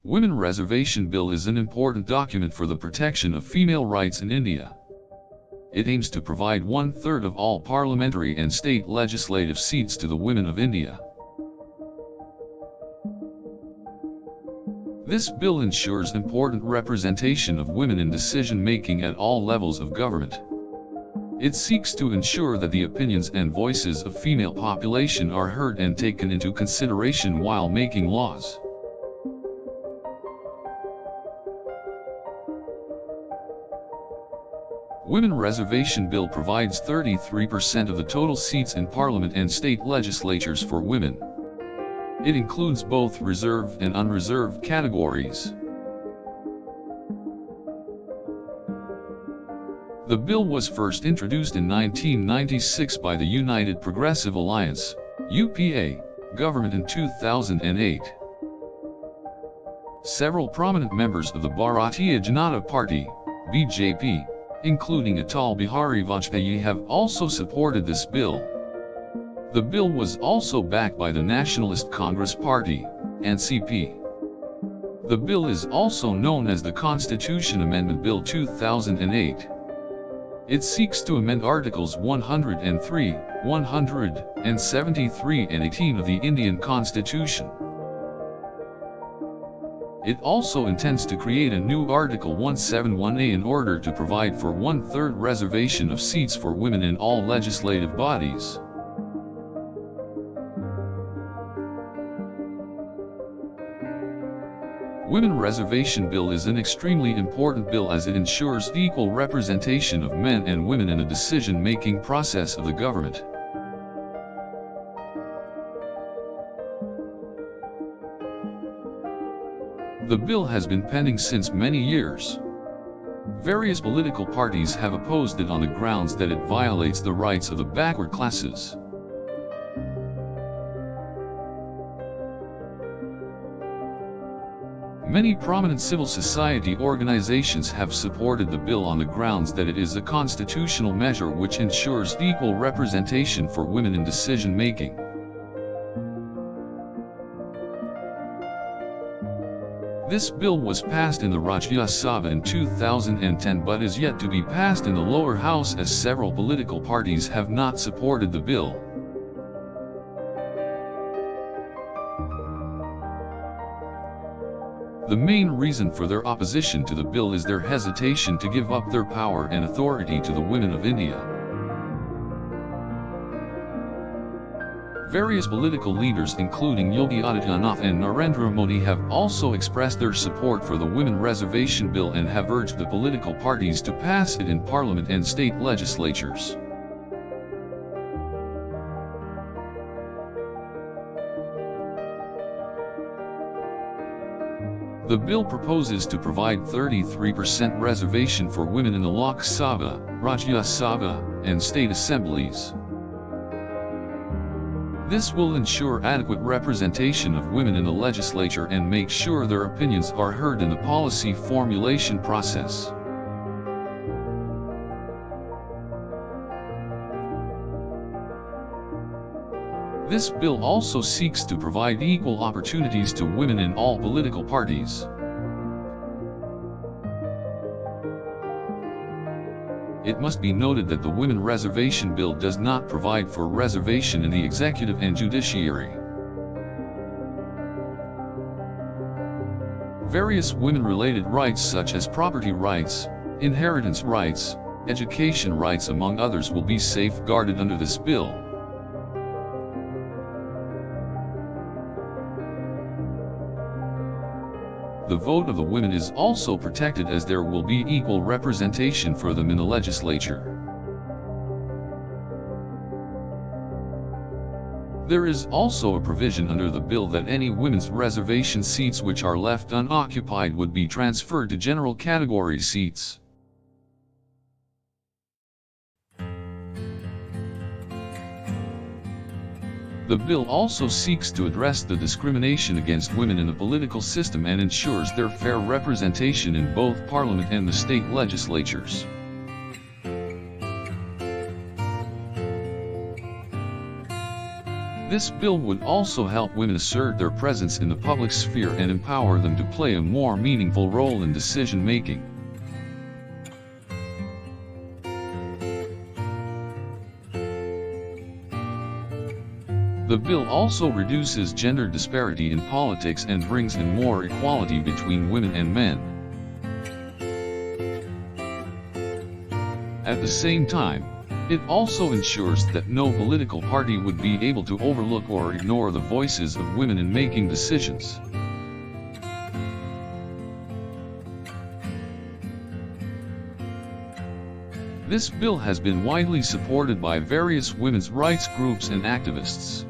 Women Reservation Bill is an important document for the protection of female rights in India. It aims to provide 1/3 of all parliamentary and state legislative seats to the women of India. This bill ensures important representation of women in decision-making at all levels of government. It seeks to ensure that the opinions and voices of female population are heard and taken into consideration while making laws. Women Reservation Bill provides 33% of the total seats in Parliament and state legislatures for women. It includes both reserved and unreserved categories. The bill was first introduced in 1996 by the United Progressive Alliance (UPA) government in 2008. Several prominent members of the Bharatiya Janata Party (BJP), including Atal Bihari Vajpayee, have also supported this bill. The bill was also backed by the Nationalist Congress Party (NCP). The bill is also known as the Constitution Amendment Bill 2008. It seeks to amend Articles 103, 173 and 18 of the Indian Constitution. It also intends to create a new Article 171A in order to provide for 1/3 reservation of seats for women in all legislative bodies. Women Reservation Bill is an extremely important bill as it ensures equal representation of men and women in the decision-making process of the government. The bill has been pending since many years. Various political parties have opposed it on the grounds that it violates the rights of the backward classes. Many prominent civil society organizations have supported the bill on the grounds that it is a constitutional measure which ensures equal representation for women in decision-making. This bill was passed in the Rajya Sabha in 2010 but is yet to be passed in the lower house as several political parties have not supported the bill. The main reason for their opposition to the bill is their hesitation to give up their power and authority to the women of India. Various political leaders including Yogi Adityanath and Narendra Modi have also expressed their support for the Women Reservation Bill and have urged the political parties to pass it in Parliament and state legislatures. The bill proposes to provide 33% reservation for women in the Lok Sabha, Rajya Sabha, and state assemblies. This will ensure adequate representation of women in the legislature and make sure their opinions are heard in the policy formulation process. This bill also seeks to provide equal opportunities to women in all political parties. It must be noted that the Women Reservation Bill does not provide for reservation in the executive and judiciary. Various women-related rights such as property rights, inheritance rights, education rights among others will be safeguarded under this bill. The vote of the women is also protected as there will be equal representation for them in the legislature. There is also a provision under the bill that any women's reservation seats which are left unoccupied would be transferred to general category seats. The bill also seeks to address the discrimination against women in the political system and ensures their fair representation in both Parliament and the state legislatures. This bill would also help women assert their presence in the public sphere and empower them to play a more meaningful role in decision-making. The bill also reduces gender disparity in politics and brings in more equality between women and men. At the same time, it also ensures that no political party would be able to overlook or ignore the voices of women in making decisions. This bill has been widely supported by various women's rights groups and activists.